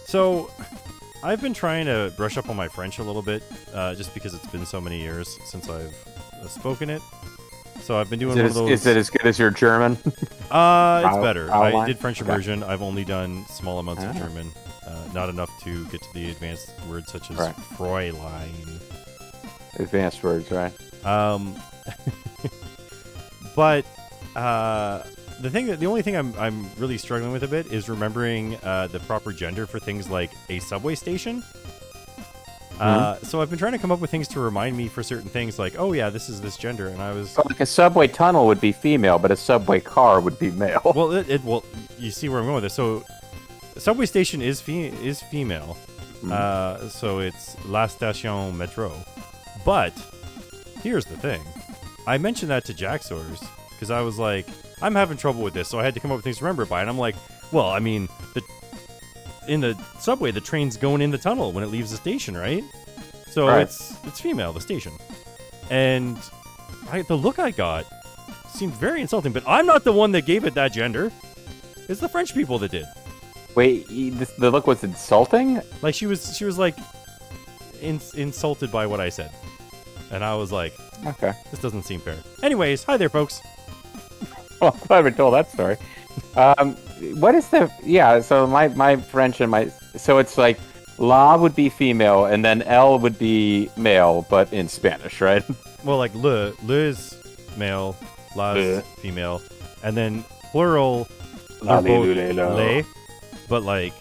So, I've been trying to brush up on my French a little bit, just because it's been so many years since I've spoken it. So I've been doing one of those. Is it as good as your German? It's better. I Fraulein? did French Okay. immersion. I've only done small amounts of Ah. German, not enough to get to the advanced words such as Right. Fräulein. Advanced words, right? But the only thing I'm really struggling with a bit is remembering the proper gender for things like a subway station. So I've been trying to come up with things to remind me for certain things, like, oh yeah, this is this gender, and I was So like a subway tunnel would be female, but a subway car would be male. well, well, you see where I'm going with this. So, a subway station is female, so it's La Station Metro. But here's the thing, I mentioned that to Jaxors because I was like, I'm having trouble with this, so I had to come up with things to remember it by, and I'm like, well, I mean, in the subway, the train's going in the tunnel when it leaves the station, right? So Right. it's female, the station. And the look I got seemed very insulting, but I'm not the one that gave it that gender. It's the French people that did. Wait, the look was insulting? Like, she was like insulted by what I said. And I was like, Okay. this doesn't seem fair. Anyways, hi there, folks. Well, I'm glad we told that story. What is the... Yeah, so my French and my... So it's like, la would be female, and then L would be male, but in Spanish, right? Well, like, le is male, la is Le. female, and then plural, La, they're le, both lu, le, lo. le, but like,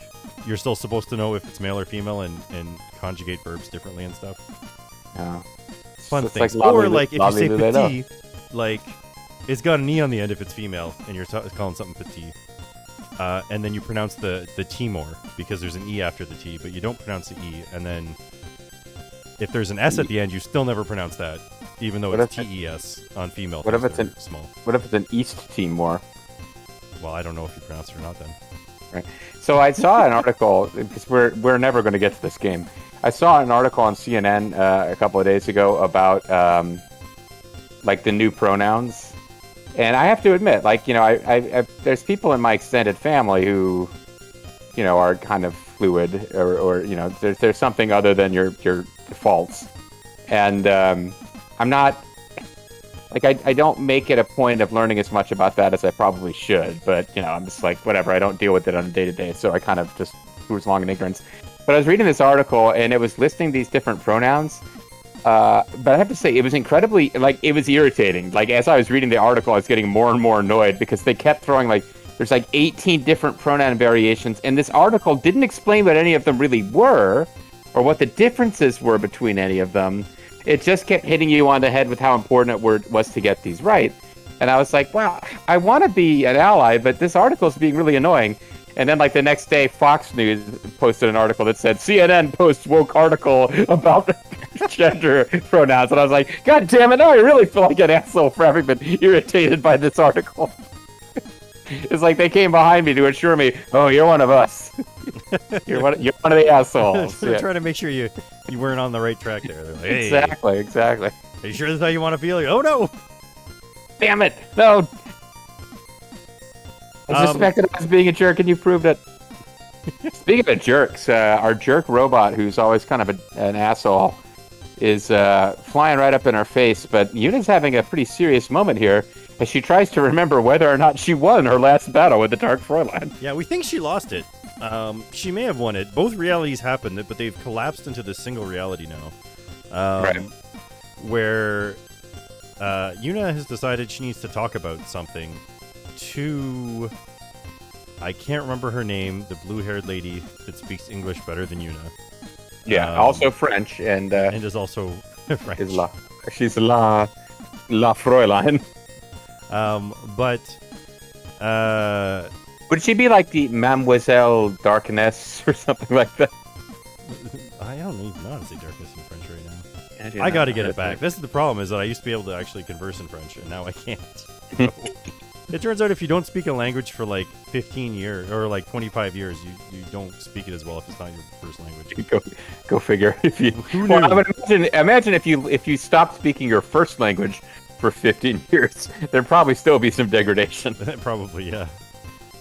you're still supposed to know if it's male or female and conjugate verbs differently and stuff. Yeah. Fun It's things. like la, Or le, like, if la, you say le, le, lo. petit, like, it's got an E on the end if it's female, and you're calling something petit. And then you pronounce the T more, because there's an E after the T, but you don't pronounce the E. And then if there's an S at the end, you still never pronounce that, even though What it's if TES on female. what if things it's that are small? What if it's an East Timor? Well, I don't know if you pronounce it or not then. So I saw an article, because we're never going to get to this game. I saw an article on CNN a couple of days ago about like the new pronouns. And I have to admit, like, you know, I there's people in my extended family who, you know, are kind of fluid, or you know, there's something other than your defaults. And I'm not, like, I don't make it a point of learning as much about that as I probably should. But, you know, I'm just like, whatever, I don't deal with it on a day-to-day, so I kind of just cruise along in ignorance. But I was reading this article, and it was listing these different pronouns. But I have to say, it was incredibly, like, it was irritating. Like, as I was reading the article, I was getting more and more annoyed because they kept throwing, like, there's like 18 different pronoun variations, and this article didn't explain what any of them really were, or what the differences were between any of them. It just kept hitting you on the head with how important it was to get these right. And I was like, wow, I want to be an ally, but this article is being really annoying. And then, like, the next day, Fox News posted an article that said, CNN posts woke article about gender pronouns. And I was like, God damn it, now I really feel like an asshole for having been irritated by this article. It's like they came behind me to assure me, oh, you're one of us. you're one of the assholes. They're Yeah. trying to make sure you weren't on the right track there. They're like, hey, Exactly. are you sure this is how you want to feel? Like, oh, no! Damn it, no. I suspected I was being a jerk, and you proved it. Speaking of jerks, our jerk robot, who's always kind of an asshole, is flying right up in our face. But Yuna's having a pretty serious moment here as she tries to remember whether or not she won her last battle with the Dark Fräulein. Yeah, we think she lost it. She may have won it. Both realities happened, but they've collapsed into this single reality now. Right. Where Yuna has decided she needs to talk about something to... I can't remember her name, the blue-haired lady that speaks English better than Yuna. Yeah, also French, and is also French. She's La Fräulein. Would she be like the Mademoiselle Darkness or something like that? I don't even know how to say darkness in French right now. Yeah, I gotta get it back. This is the problem, is that I used to be able to actually converse in French, and now I can't. It turns out if you don't speak a language for like 15 years, or like 25 years, you don't speak it as well if it's not your first language. Go figure. If you, Who well, knew? I would imagine if you stopped speaking your first language for 15 years, there'd probably still be some degradation. Probably, yeah.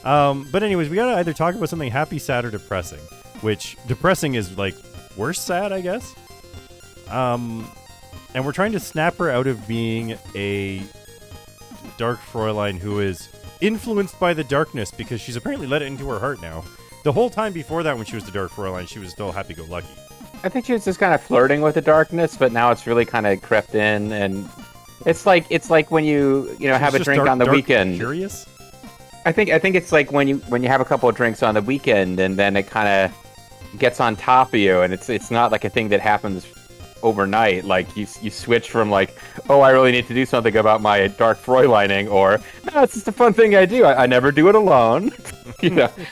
But anyways, we gotta either talk about something happy, sad, or depressing. which depressing is like worse sad, I guess. And we're trying to snap her out of being a dark Fräulein who is influenced by the darkness because she's apparently let it into her heart now. The whole time before that, when she was the dark Fräulein, she was still happy-go-lucky. I think she was just kind of flirting with the darkness, but now it's really kind of crept in, and it's like when you have a drink on the weekend. Curious? I think it's like when you have a couple of drinks on the weekend, and then it kind of gets on top of you, and it's not like a thing that happens overnight. Like you switch from like, oh, I really need to do something about my dark Fräuleining, or no, it's just a fun thing I do. I never do it alone.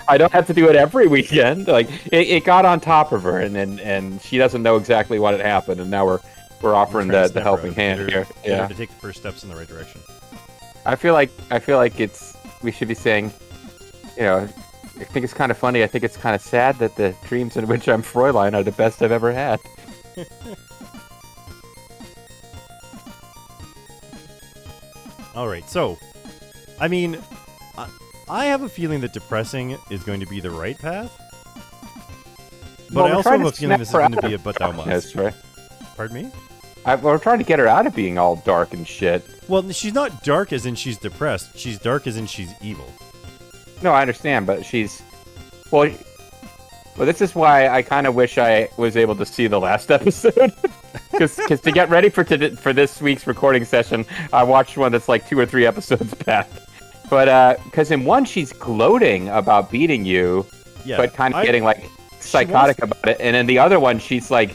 I don't have to do it every weekend. Like it got on top of her, and she doesn't know exactly what had happened, and now we're offering the helping hand here. Yeah, to take the first steps in the right direction. I feel like we should be saying, I think it's kind of funny. I think it's kind of sad that the dreams in which I'm Fräulein are the best I've ever had. All right, so, I mean, I have a feeling that depressing is going to be the right path. But I also have a feeling this is going to be a but thou must. Right? Pardon me? We're trying to get her out of being all dark and shit. Well, she's not dark as in she's depressed. She's dark as in she's evil. No, I understand, but she's... Well, this is why I kind of wish I was able to see the last episode. Because to get ready for this week's recording session, I watched one that's like 2 or 3 episodes back. But, because in one, she's gloating about beating you, but kind of getting, like, psychotic about it. And in the other one, she's like...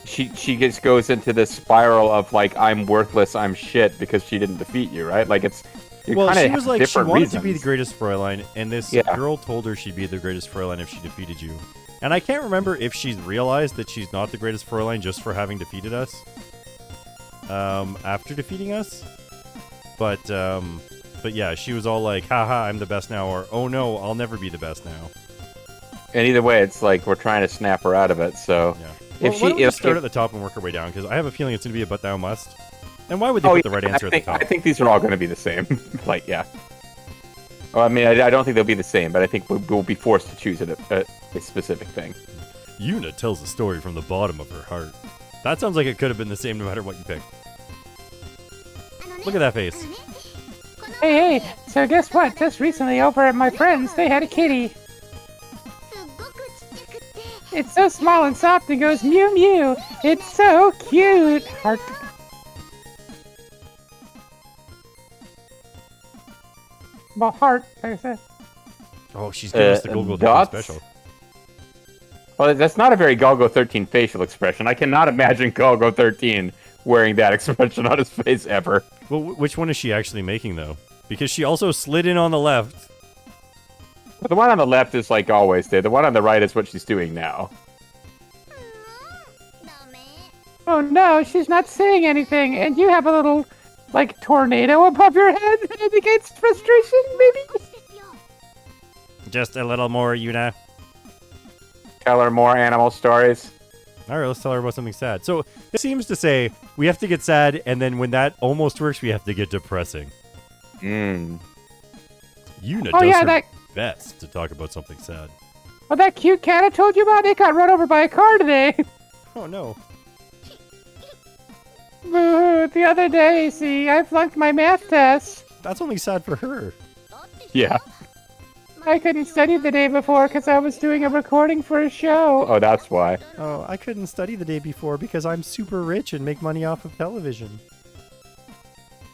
She just goes into this spiral of, like, I'm worthless, I'm shit, because she didn't defeat you, right? Like, it's... Well, she was like, she wanted to be the greatest Fräulein, and this girl told her she'd be the greatest Fräulein if she defeated you. And I can't remember if she's realized that she's not the greatest Fräulein just for having defeated us. After defeating us. But yeah, she was all like, haha, I'm the best now, or oh no, I'll never be the best now. And either way, it's like we're trying to snap her out of it, so... Yeah. Well, why don't we start at the top and work our way down, because I have a feeling it's going to be a but thou must. And why would they put the right answer at the top? I think these are all going to be the same. Like, yeah. Well, I mean, I don't think they'll be the same, but I think we'll be forced to choose a specific thing. Yuna tells a story from the bottom of her heart. That sounds like it could have been the same no matter what you picked. Look at that face. Hey, so guess what? Just recently over at my friend's, they had a kitty. It's so small and soft and goes mew mew. It's so cute. Heart. Well, heart, like I said. Oh, she's giving us the Golgo 13 special. Well, that's not a very Golgo 13 facial expression. I cannot imagine Golgo 13 wearing that expression on his face ever. Well, which one is she actually making, though? Because she also slid in on the left. The one on the left is like always there. The one on the right is what she's doing now. Oh no, she's not saying anything, and you have a little, like, tornado above your head that indicates frustration, maybe? Just a little more, Yuna. Tell her more animal stories. Alright, let's tell her about something sad. So, it seems to say, we have to get sad, and then when that almost works, we have to get depressing. Yuna does her best to talk about something sad. Oh, that cute cat I told you about, it got run over by a car today. Oh, no. The other day, see, I flunked my math test. That's only sad for her. Yeah. I couldn't study the day before because I was doing a recording for a show. Oh, that's why. Oh, I couldn't study the day before because I'm super rich and make money off of television.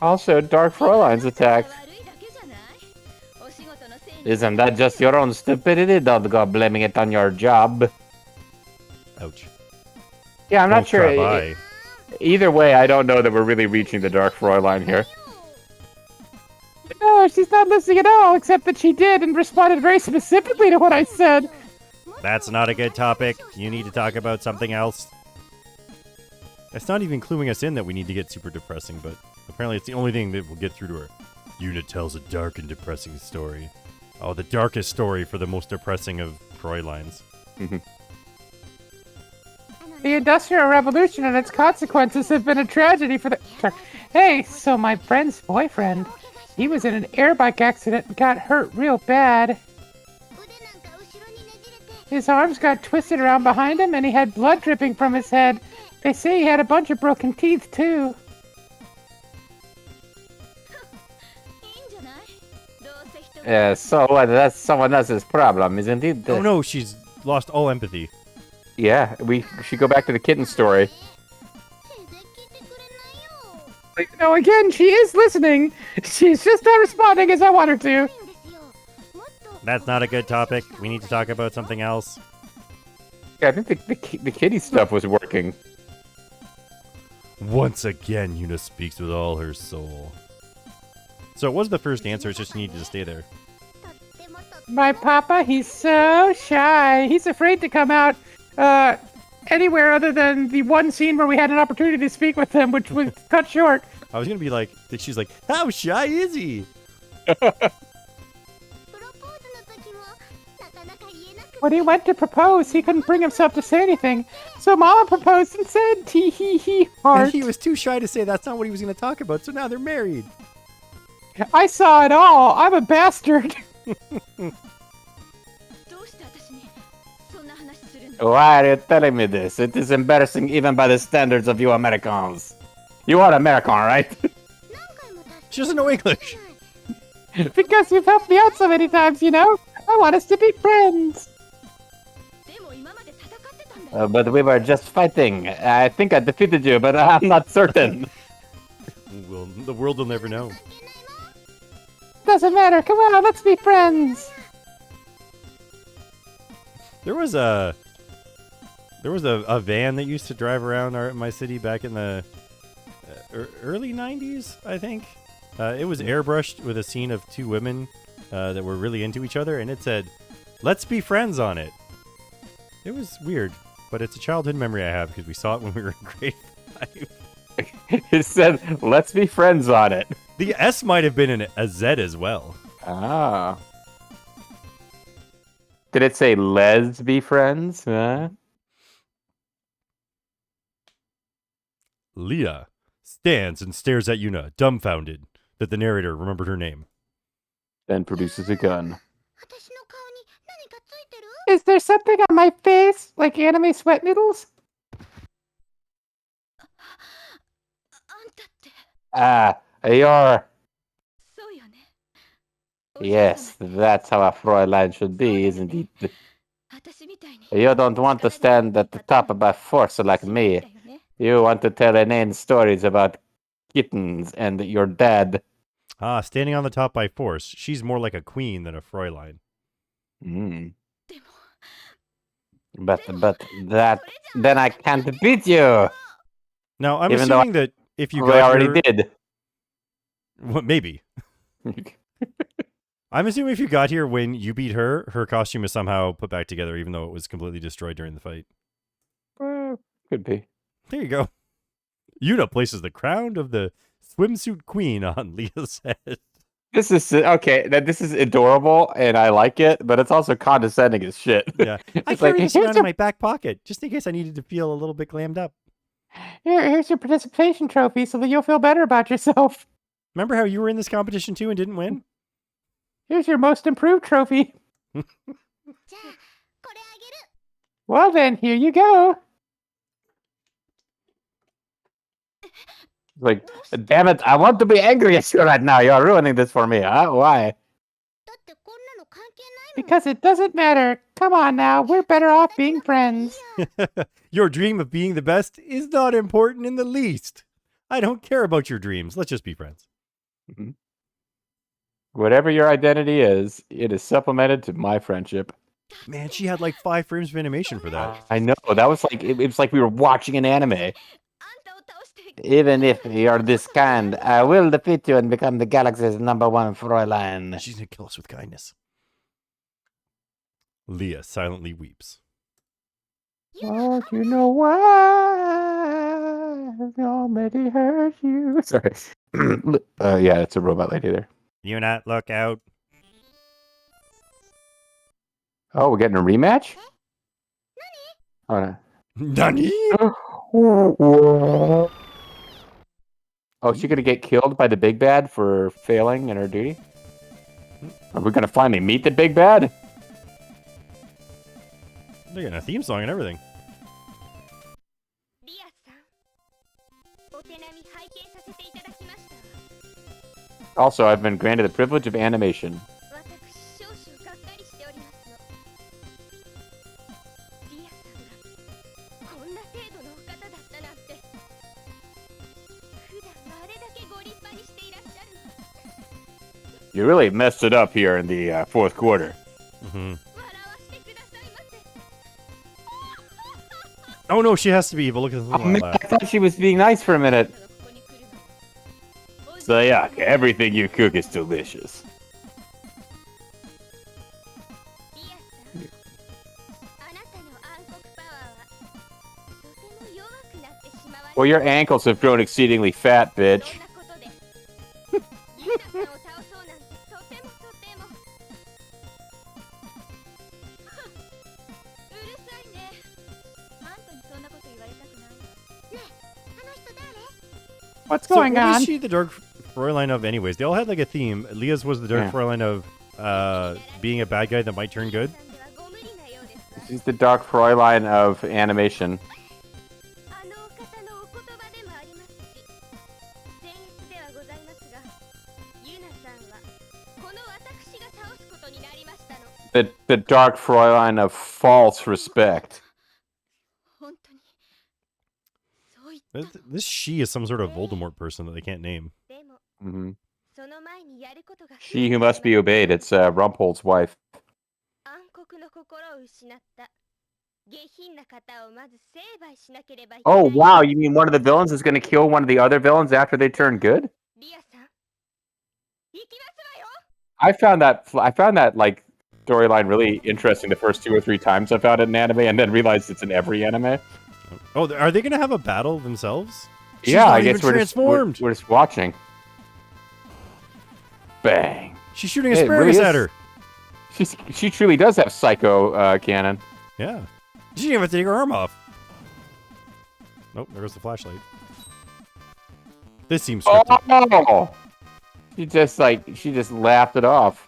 Also, Dark Fräulein's attacked. Isn't that just your own stupidity? Don't go blaming it on your job. Ouch. Yeah, I'm not sure. Either way, I don't know that we're really reaching the Dark Fräulein here. No, she's not listening at all, except that she did and responded very specifically to what I said. That's not a good topic. You need to talk about something else. It's not even cluing us in that we need to get super depressing, but apparently it's the only thing that will get through to her. Yuna tells a dark and depressing story. Oh, the darkest story for the most depressing of Fräuleins. The Industrial Revolution and its consequences have been a tragedy for the... Hey, so my friend's boyfriend, he was in an air bike accident and got hurt real bad. His arms got twisted around behind him, and he had blood dripping from his head. They say he had a bunch of broken teeth, too. So that's someone else's problem, isn't it? Oh no, she's lost all empathy. Yeah, we should go back to the kitten story. No, again, she is listening. She's just not responding as I want her to. That's not a good topic. We need to talk about something else. Yeah, I think the kitty stuff was working. Once again, Yuna speaks with all her soul. So it was the first answer, it's just you needed to stay there. My papa, he's so shy. He's afraid to come out anywhere other than the one scene where we had an opportunity to speak with him, which was cut short. I was going to be like, she's like, how shy is he? When he went to propose, he couldn't bring himself to say anything. So Mama proposed and said, tee hee hee, heart. And he was too shy to say that's not what he was going to talk about, so now they're married. I saw it all. I'm a bastard. Why are you telling me this? It is embarrassing even by the standards of you Americans. You are American, right? She doesn't know English. Because you've helped me out so many times, you know? I want us to be friends. But we were just fighting. I think I defeated you, but I'm not certain. Well, the world will never know. Doesn't matter. Come on, let's be friends. There was a van that used to drive around my city back in the early 90s, I think. It was airbrushed with a scene of two women that were really into each other, and it said, "Let's be friends" on it. It was weird, but it's a childhood memory I have because we saw it when we were in grade 5. It said, "Let's be friends" on it. The S might have been a Z as well. Ah. Did it say "Les be friends"? Huh? Leah stands and stares at Yuna, dumbfounded that the narrator remembered her name. Then produces a gun. Is there something on my face, like anime sweat noodles? Ah, you're... Yes, that's how a fraulein should be, isn't it? You don't want to stand at the top by force like me. You want to tell inane stories about kittens and your dad. Ah, standing on the top by force. She's more like a queen than a fraulein. Mm. But that... Then I can't beat you! Now, I'm Even assuming that if you I got already did. Well, maybe. I'm assuming if you got here when you beat her, her costume is somehow put back together, even though it was completely destroyed during the fight. Could be. There you go. Yuna places the crown of the swimsuit queen on Leah's head. This is okay. This is adorable, and I like it, but it's also condescending as shit. Yeah, I It's like, carry this around in my back pocket just in case I needed to feel a little bit glammed up. Here's your participation trophy so that you'll feel better about yourself. Remember how you were in this competition too and didn't win? Here's your most improved trophy. Well then, here you go. Like, damn it! I want to be angry at you right now. You're ruining this for me, huh? Why? Because it doesn't matter. Come on now, we're better off being friends. Your dream of being the best is not important in the least. I don't care about your dreams. Let's just be friends. Mm-hmm. Whatever your identity is, it is supplemented to my friendship. Man, she had like 5 frames of animation for that. I know. That was like, it was like we were watching an anime. Even if you're this kind, I will defeat you and become the galaxy's #1 fraulein. She's gonna kill us with kindness. Leah silently weeps. Oh, you know why? Nobody hurt you. Sorry. Yeah, it's a robot lady there. Yuna, look out. Oh, we're getting a rematch? Oh, no. Nani? Oh, is she gonna get killed by the big bad for failing in her duty? Are we gonna finally meet the big bad? They're getting a theme song and everything. Also, I've been granted the privilege of animation. You really messed it up here in the fourth quarter. Mm-hmm. Oh no, she has to be evil. Look at the little I thought she was being nice for a minute. So yeah, everything you cook is delicious. Well, your ankles have grown exceedingly fat, bitch. What's going what on? is she the Dark Fräulein of anyways? They all had like a theme. Leah's was the Dark Fräulein of being a bad guy that might turn good. She's the Dark Fräulein of animation. The Dark Fräulein of false respect. This she is some sort of Voldemort person that they can't name. Mm-hmm. She who must be obeyed. It's Rumpol's wife. Oh wow! You mean one of the villains is going to kill one of the other villains after they turn good? I found that like storyline really interesting the first 2 or 3 times I found it in anime, and then realized it's in every anime. Oh, are they going to have a battle themselves? She's Yeah, not I guess even transformed. We're just watching. Bang! She's shooting asparagus at her. She truly does have psycho cannon. Yeah. She didn't even have to take her arm off. Nope, there goes the flashlight. This seems scripted. Oh! She just laughed it off.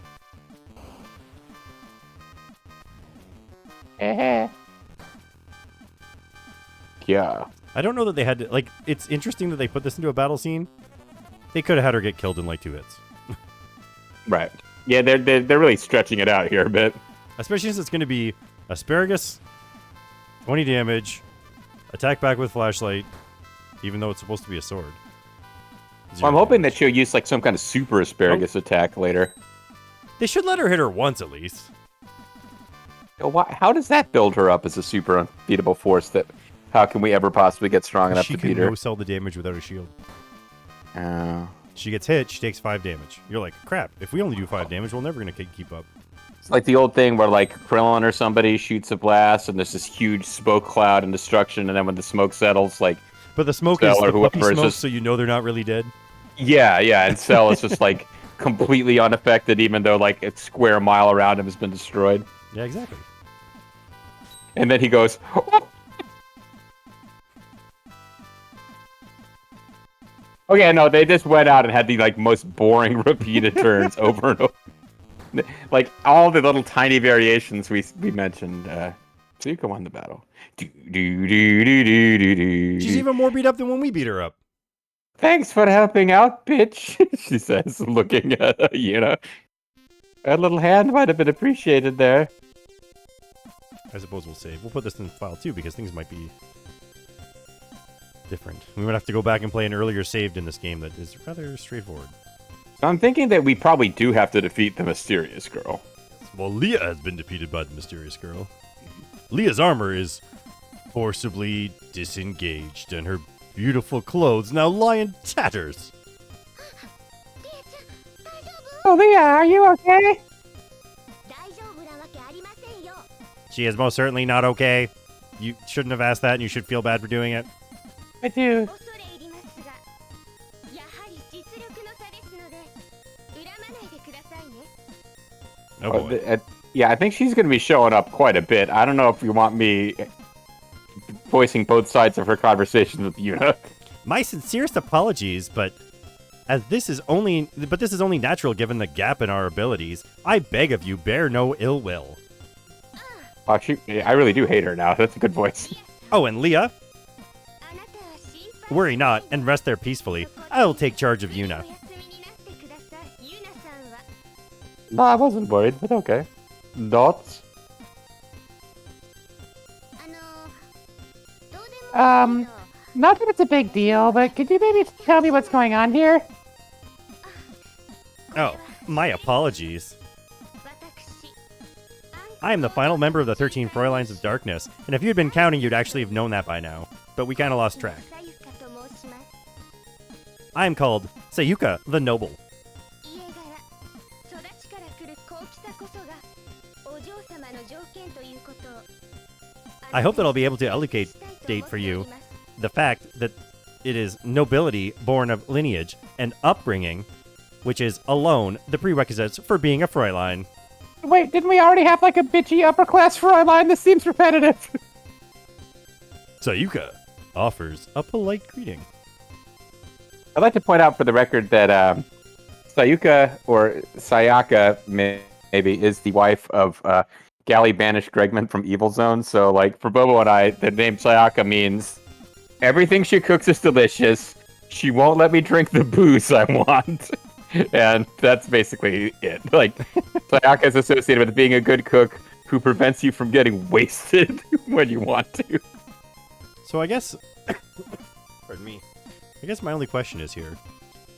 Yeah. I don't know that they had to, like, it's interesting that they put this into a battle scene. They could have had her get killed in like 2 hits. Right. Yeah, they're really stretching it out here a bit. Especially since it's going to be asparagus, 20 damage, attack back with flashlight, even though it's supposed to be a sword. Well, I'm hoping that she'll use like some kind of super asparagus attack later. They should let her hit her once at least. How does that build her up as a super unbeatable force? That how can we ever possibly get strong enough to beat her? She can no-sell the damage without a shield. She gets hit, she takes 5 damage. You're like, crap, if we only do 5 damage, we're never going to keep up. It's like the old thing where like Krillin or somebody shoots a blast and there's this huge smoke cloud and destruction, and then when the smoke settles, like... But the smoke is the puppy smoke, so you know they're not really dead? Yeah, and Cell is just like completely unaffected, even though like a square mile around him has been destroyed. Yeah, exactly. And then he goes... Oh yeah, no, they just went out and had the like most boring repeated turns over and over. Like all the little tiny variations we mentioned. So you come on the battle. She's even more beat up than when we beat her up. Thanks for helping out, bitch, she says, looking at Yuna. A little hand might have been appreciated there. I suppose we'll save. We'll put this in file too, because things might be different. We might have to go back and play an earlier saved in this game that is rather straightforward. So I'm thinking that we probably do have to defeat the mysterious girl. Well, Leah has been defeated by the mysterious girl. Leah's armor is forcibly disengaged, and her beautiful clothes now lie in tatters. Oh, Leah, are you okay? She is most certainly not okay. You shouldn't have asked that, and you should feel bad for doing it. I do. Oh boy. Yeah, I think she's going to be showing up quite a bit. I don't know if you want me voicing both sides of her conversations with Yuna. My sincerest apologies, but this is only natural given the gap in our abilities. I beg of you, bear no ill will. Oh, I really do hate her now. That's a good voice. Oh, and Leah? Worry not, and rest there peacefully. I will take charge of Yuna. No, I wasn't worried, but okay. Dots? Not that it's a big deal, but could you maybe tell me what's going on here? Oh, my apologies. I am the final member of the 13 Fräuleins of Darkness, and if you'd been counting, you'd actually have known that by now. But we kind of lost track. I am called Sayuka the Noble. I hope that I'll be able to elucidate for you the fact that it is nobility born of lineage and upbringing, which is alone the prerequisites for being a Fräulein. Wait, didn't we already have like a bitchy upper-class Fräulein? This seems repetitive. Sayuka offers a polite greeting. I'd like to point out for the record that Sayuka, or Sayaka, maybe, is the wife of galley banished Gregman from Evil Zone. So, like, for Bobo and I, the name Sayaka means everything she cooks is delicious. She won't let me drink the booze I want. And that's basically it. Like, Sayaka is associated with being a good cook who prevents you from getting wasted when you want to. So I guess... pardon me. I guess my only question is here.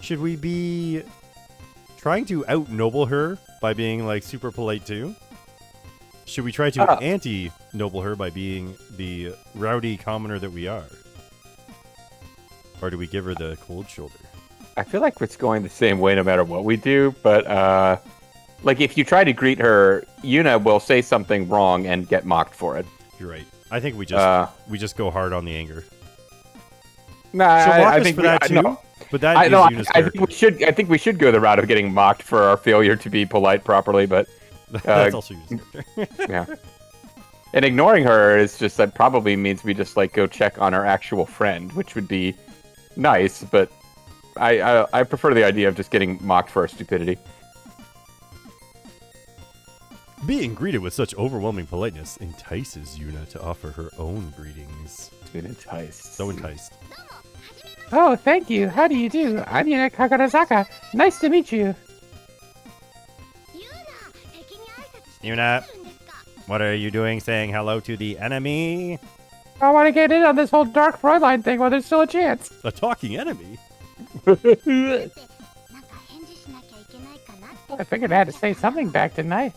Should we be trying to out-noble her by being, like, super polite too? Should we try to anti-noble her by being the rowdy commoner that we are? Or do we give her the cold shoulder? I feel like it's going the same way no matter what we do, but, like, if you try to greet her, Yuna will say something wrong and get mocked for it. You're right. I think we just go hard on the anger. Nah, I think for that too. No. But that is Yuna's character. I think we should go the route of getting mocked for our failure to be polite properly, but that's also Yuna's character. Yeah. And ignoring her is just that probably means we just like go check on our actual friend, which would be nice, but I prefer the idea of just getting mocked for our stupidity. Being greeted with such overwhelming politeness entices Yuna to offer her own greetings. Been enticed. So enticed. Oh, thank you. How do you do? I'm Yuna Kagurazaka. Nice to meet you. Yuna, what are you doing saying hello to the enemy? I want to get in on this whole Dark Fräulein thing while there's still a chance. A talking enemy? I figured I had to say something back, didn't I?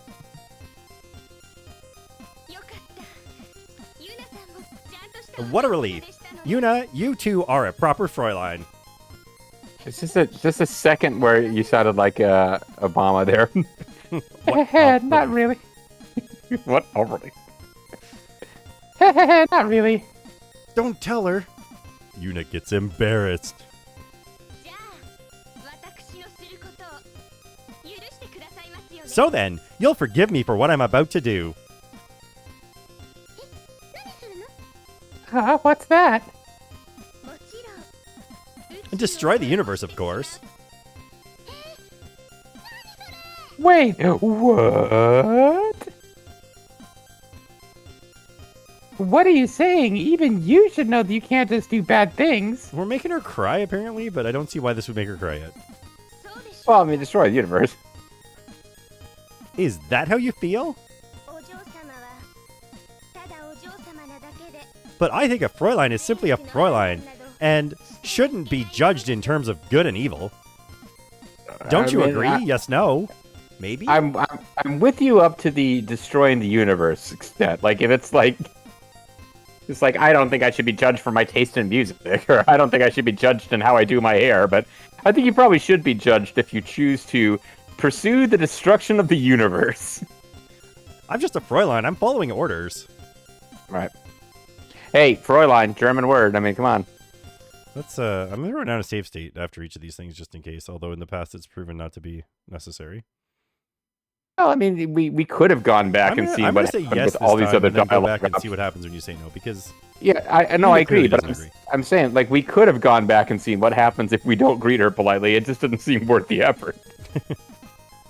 What a relief. Yuna, you too are a proper Fräulein. It's just a second where you sounded like Obama there. Not really. What? Oh, really? Not really. Don't tell her. Yuna gets embarrassed. So then, you'll forgive me for what I'm about to do. What's that? And destroy the universe, of course. Wait, what? What are you saying? Even you should know that you can't just do bad things. We're making her cry, apparently, but I don't see why this would make her cry yet. Well, I mean, destroy the universe. Is that how you feel? But I think a Fräulein is simply a Fräulein, and shouldn't be judged in terms of good and evil. Don't you agree? Yes, no? Maybe? I'm with you up to the destroying the universe extent. Like, if it's like... It's like, I don't think I should be judged for my taste in music, or I don't think I should be judged in how I do my hair, but I think you probably should be judged if you choose to pursue the destruction of the universe. I'm just a Fräulein. I'm following orders. Right. Hey, Fräulein, German word. I mean, come on. Let's, I'm going to run down a save state after each of these things just in case, although in the past it's proven not to be necessary. Well, I mean, we could have gone back and seen what happened with all these other dialogue. Go back and see what happens when you say no, because... Yeah, I agree, but I'm saying, like, we could have gone back and seen what happens if we don't greet her politely. It just doesn't seem worth the effort.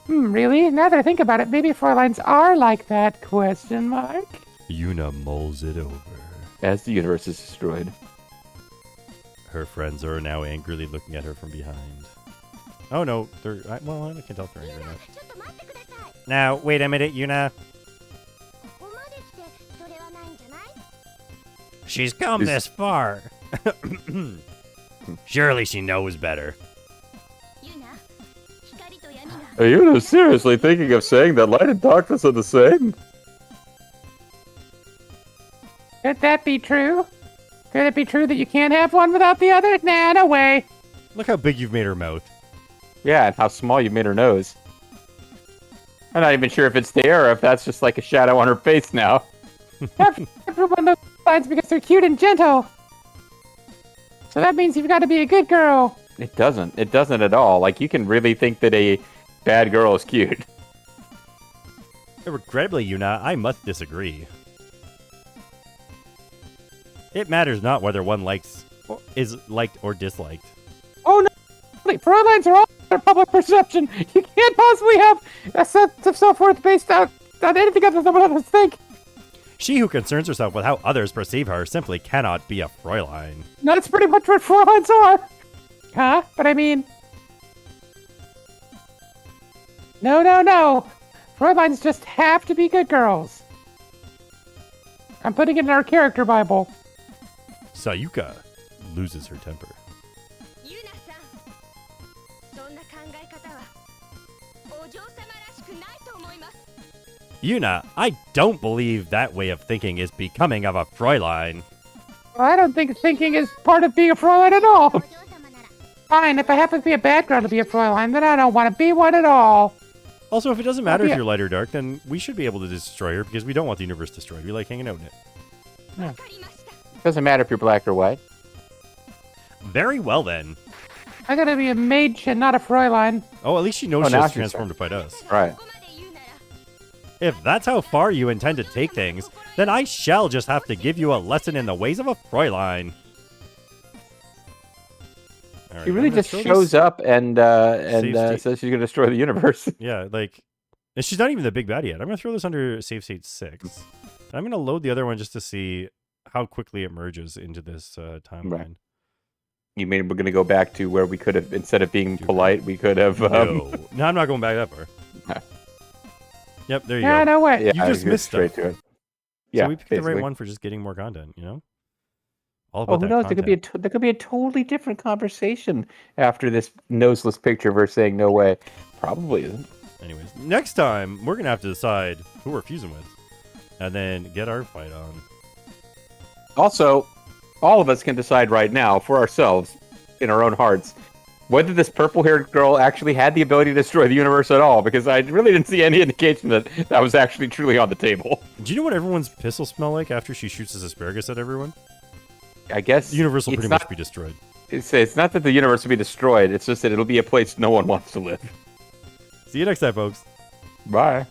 Really? Now that I think about it, maybe Fräuleins are like that, question mark? Yuna mulls it over. As the universe is destroyed. Her friends are now angrily looking at her from behind. Oh no, well, I can tell if they're angry now. Now, wait a minute, Yuna. She's come this far. Surely she knows better. Are you seriously thinking of saying that light and darkness are the same? Could that be true? Could it be true that you can't have one without the other? Nah, no way. Look how big you've made her mouth. Yeah, and how small you made her nose. I'm not even sure if it's there or if that's just like a shadow on her face now. Everyone knows lines because they're cute and gentle. So that means you've got to be a good girl. It doesn't. It doesn't at all. Like, you can really think that a bad girl is cute. Regrettably, Yuna, I must disagree. It matters not whether one is liked or disliked. Oh no! Frauleins are all their public perception. You can't possibly have a sense of self-worth based on anything other than what others think. She who concerns herself with how others perceive her simply cannot be a Fräulein. No, that's pretty much what Frauleins are. Huh? But I mean... No. Fräuleins just have to be good girls. I'm putting it in our character Bible. Sayuka loses her temper. Yuna, I don't believe that way of thinking is becoming of a Fräulein. Well, I don't think thinking is part of being a Fräulein at all. Fine, if I happen to be a bad girl to be a Fräulein, then I don't want to be one at all. Also, if it doesn't matter if you're light or dark, then we should be able to destroy her because we don't want the universe destroyed. We like hanging out in it. Yeah. Doesn't matter if you're black or white. Very well, then. I gotta be a mage and not a Fräulein. Oh, at least she knows she now has to she's transform to fight us. Right. If that's how far you intend to take things, then I shall just have to give you a lesson in the ways of a Fräulein. All right, She really just shows up and says she's going to destroy the universe. Yeah, like, and she's not even the big bad yet. I'm going to throw this under save state 6. I'm going to load the other one just to see how quickly it merges into this timeline. Right. You mean we're going to go back to where we could have, instead of being polite, we could have... No, I'm not going back that far. Yep, there you go. No way. Yeah, You just missed straight stuff. to it. Yeah, so we picked the basically. right one for just getting more content, you know? All about Oh, who that knows? content. There could be a totally different conversation after this noseless picture versus saying no way. Probably isn't. Anyways, next time, we're going to have to decide who we're fusing with. And then get our fight on. Also, all of us can decide right now for ourselves, in our own hearts, whether this purple-haired girl actually had the ability to destroy the universe at all, because I really didn't see any indication that that was actually truly on the table. Do you know what everyone's piss will smell like after she shoots this asparagus at everyone? I guess The universe will it's pretty not- much be destroyed. It's not that the universe will be destroyed, it's just that it'll be a place no one wants to live. See you next time, folks. Bye.